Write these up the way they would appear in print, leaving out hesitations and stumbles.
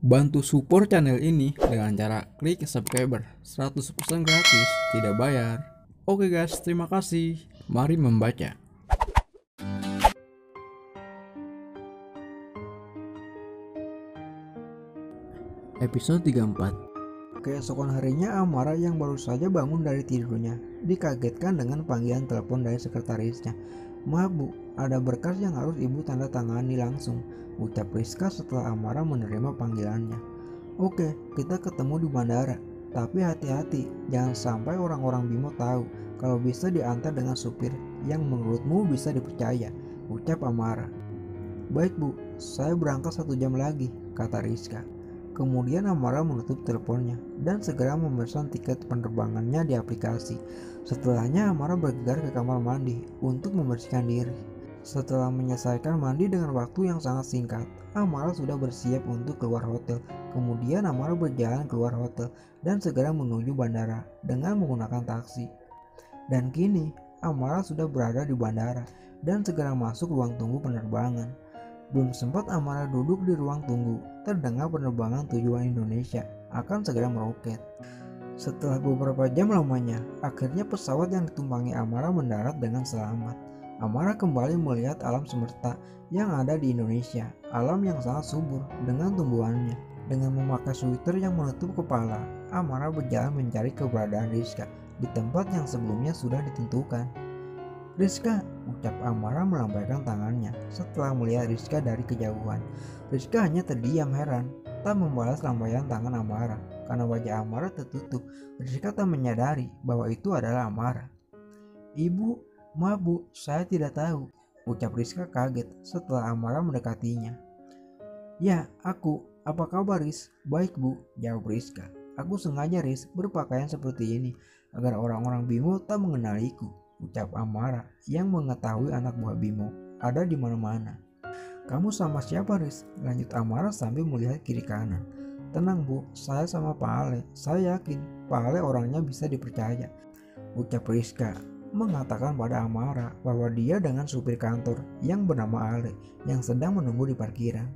Bantu support channel ini dengan cara klik subscriber 100% gratis, tidak bayar. Oke guys, terima kasih. Mari membaca. Episode 34. Keesokan harinya, Amara yang baru saja bangun dari tidurnya dikagetkan dengan panggilan telepon dari sekretarisnya. "Maaf Bu, ada berkas yang harus Ibu tanda tangani langsung," ucap Rizka setelah Amara menerima panggilannya. "Oke, kita ketemu di bandara. Tapi hati-hati, jangan sampai orang-orang Bimo tahu kalau bisa diantar dengan supir yang menurutmu bisa dipercaya," ucap Amara. "Baik Bu, saya berangkat 1 jam lagi," kata Rizka. Kemudian Amara menutup teleponnya dan segera memesan tiket penerbangannya di aplikasi. Setelahnya Amara bergegas ke kamar mandi untuk membersihkan diri. Setelah menyelesaikan mandi dengan waktu yang sangat singkat, Amara sudah bersiap untuk keluar hotel. Kemudian Amara berjalan keluar hotel dan segera menuju bandara dengan menggunakan taksi. Dan kini Amara sudah berada di bandara dan segera masuk ruang tunggu penerbangan. Belum sempat Amara duduk di ruang tunggu, terdengar penerbangan tujuan Indonesia akan segera meroket. Setelah beberapa jam lamanya, akhirnya pesawat yang ditumpangi Amara mendarat dengan selamat. Amara kembali melihat alam semesta yang ada di Indonesia, alam yang sangat subur dengan tumbuhannya. Dengan memakai sweater yang menutup kepala, Amara berjalan mencari keberadaan Rizka di tempat yang sebelumnya sudah ditentukan. "Rizka," ucap Amara melambaikan tangannya setelah melihat Rizka dari kejauhan. Rizka hanya terdiam heran, tak membalas lambaian tangan Amara karena wajah Amara tertutup. Rizka tak menyadari bahwa itu adalah Amara. "Ibu, maaf Bu, saya tidak tahu," ucap Rizka kaget setelah Amara mendekatinya. "Ya, aku. Apa kabar Riz?" "Baik Bu," jawab Rizka. "Aku sengaja Riz berpakaian seperti ini agar orang-orang Bimo tak mengenaliku," ucap Amara yang mengetahui anak buah Bimo ada di mana-mana. "Kamu sama siapa Riz?" lanjut Amara sambil melihat kiri kanan. "Tenang Bu, saya sama Pak Ale. Saya yakin Pak Ale orangnya bisa dipercaya," ucap Rizka, mengatakan pada Amara bahwa dia dengan supir kantor yang bernama Ale yang sedang menunggu di parkiran.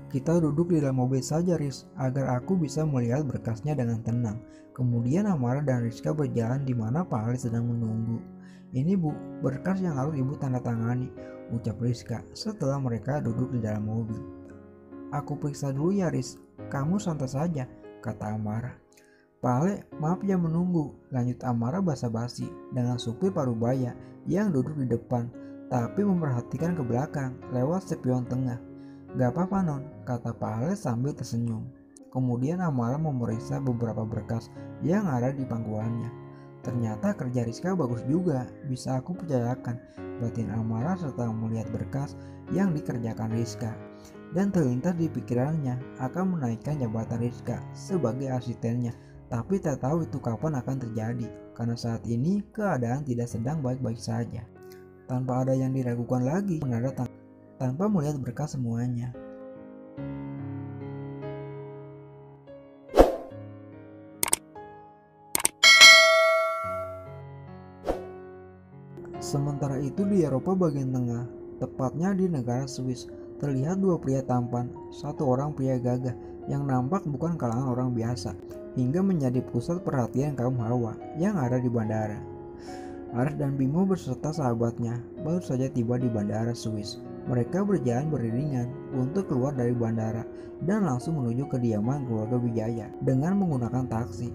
"Kita duduk di dalam mobil saja Riz, agar aku bisa melihat berkasnya dengan tenang." Kemudian Amara dan Rizka berjalan di mana Pak Ali sedang menunggu. "Ini Bu, berkas yang harus Ibu tanda tangani," ucap Rizka setelah mereka duduk di dalam mobil. "Aku periksa dulu ya Riz, kamu santai saja," kata Amara. "Pak Ale, maaf ya menunggu," lanjut Amara basa-basi dengan supir parubaya yang duduk di depan tapi memperhatikan ke belakang lewat spion tengah. "Gak apa-apa Non," kata Pak Ale sambil tersenyum. Kemudian Amara memeriksa beberapa berkas yang ada di pangkuannya. "Ternyata kerja Rizka bagus juga, bisa aku percayakan," batin Amara setelah melihat berkas yang dikerjakan Rizka. Dan terlintas di pikirannya akan menaikkan jabatan Rizka sebagai asistennya, tapi tak tahu itu kapan akan terjadi karena saat ini keadaan tidak sedang baik-baik saja. Tanpa ada yang diragukan lagi, menandatangani tanpa melihat berkas semuanya. Sementara itu di Eropa bagian tengah, tepatnya di negara Swiss, terlihat dua pria tampan, satu orang pria gagah yang nampak bukan kalangan orang biasa, hingga menjadi pusat perhatian kaum hawa yang ada di bandara. Ares dan Bimo beserta sahabatnya baru saja tiba di bandara Swiss. Mereka berjalan beriringan untuk keluar dari bandara dan langsung menuju kediaman keluarga Wijaya dengan menggunakan taksi.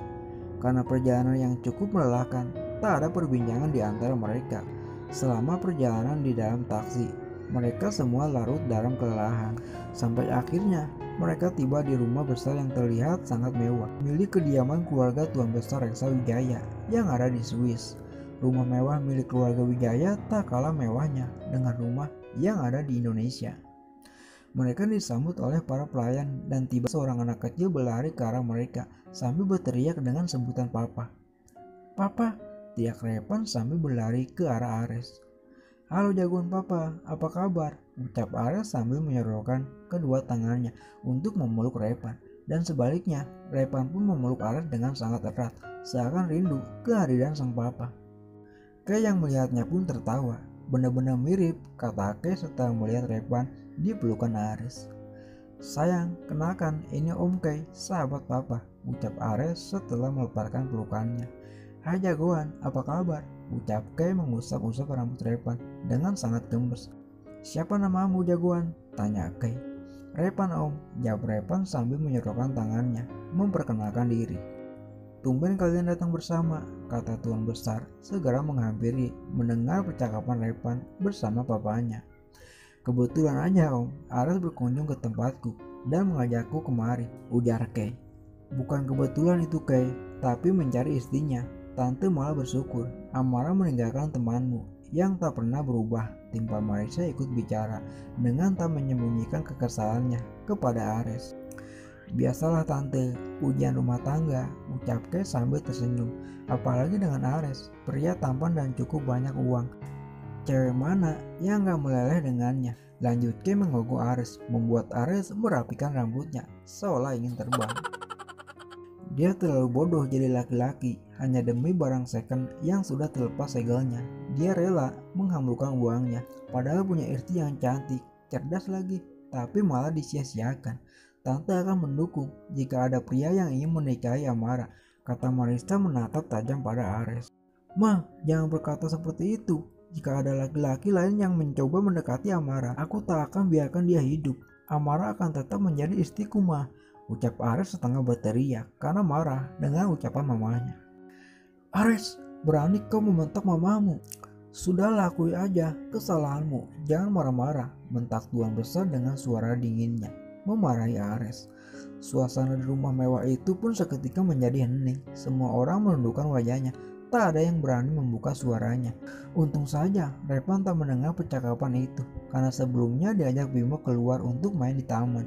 Karena perjalanan yang cukup melelahkan, tak ada perbincangan di antara mereka. Selama perjalanan di dalam taksi, mereka semua larut dalam kelelahan. Sampai akhirnya mereka tiba di rumah besar yang terlihat sangat mewah, milik kediaman keluarga Tuan Besar Reksa Wijaya yang ada di Swiss. Rumah mewah milik keluarga Wijaya tak kalah mewahnya dengan rumah yang ada di Indonesia. Mereka disambut oleh para pelayan dan tiba seorang anak kecil berlari ke arah mereka sambil berteriak dengan sebutan Papa. "Papa!" teriak Repan sambil berlari ke arah Ares. "Halo jagoan Papa, apa kabar?" ucap Ares sambil menyorokkan kedua tangannya untuk memeluk Repan. Dan sebaliknya, Repan pun memeluk Ares dengan sangat erat, seakan rindu kehadiran sang Papa. Kay yang melihatnya pun tertawa. "Benar-benar mirip," kata Kay setelah melihat Repan di pelukan Ares. "Sayang, kenalkan ini Om Kay, sahabat papa," ucap Ares setelah melepaskan pelukannya. "Hai jagoan, apa kabar?" ucap Kay mengusap-usap rambut Repan dengan sangat gemes. "Siapa namamu jagoan?" tanya Kay. "Repan Om," jawab Repan sambil menyorokkan tangannya, memperkenalkan diri. "Tumben kalian datang bersama," kata Tuan Besar segera menghampiri mendengar percakapan Repan bersama papanya. "Kebetulan aja Om, Ares berkunjung ke tempatku dan mengajakku kemari," ujar Kay. "Bukan kebetulan itu Kay, tapi mencari istrinya. Tante malah bersyukur Amara meninggalkan temanmu yang tak pernah berubah," timpa Marissa ikut bicara dengan tak menyembunyikan kekesalannya kepada Ares. "Biasalah tante, ujian rumah tangga," ucap Kay sambil tersenyum. "Apalagi dengan Ares, pria tampan dan cukup banyak uang. Cewek mana yang gak meleleh dengannya?" Lanjut Kay menggogok Ares, membuat Ares merapikan rambutnya seolah ingin terbang. Dia terlalu bodoh jadi laki-laki hanya demi barang second yang sudah terlepas segelnya. Dia rela menghamburkan uangnya, padahal punya istri yang cantik, cerdas lagi, tapi malah disia-siakan. "Tante akan mendukung jika ada pria yang ingin menikahi Amara," kata Marissa menatap tajam pada Ares. "Ma, jangan berkata seperti itu. Jika ada laki-laki lain yang mencoba mendekati Amara, aku tak akan biarkan dia hidup. Amara akan tetap menjadi istriku, Ma," ucap Ares setengah berteriak karena marah dengan ucapan mamanya. "Ares, berani kau membentak mamamu? Sudahlah, akui aja kesalahanmu. Jangan marah-marah," bentak Tuan Besar dengan suara dinginnya, memarahi Ares. Suasana di rumah mewah itu pun seketika menjadi hening. Semua orang menundukkan wajahnya. Tak ada yang berani membuka suaranya. Untung saja Repan tak mendengar percakapan itu, karena sebelumnya diajak Bimo keluar untuk main di taman.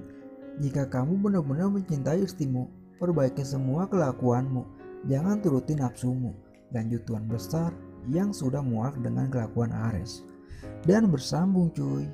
"Jika kamu benar-benar mencintai istrimu, perbaiki semua kelakuanmu. Jangan turuti nafsumu," lanjut Tuan Besar yang sudah muak dengan kelakuan Ares. Dan bersambung cuy.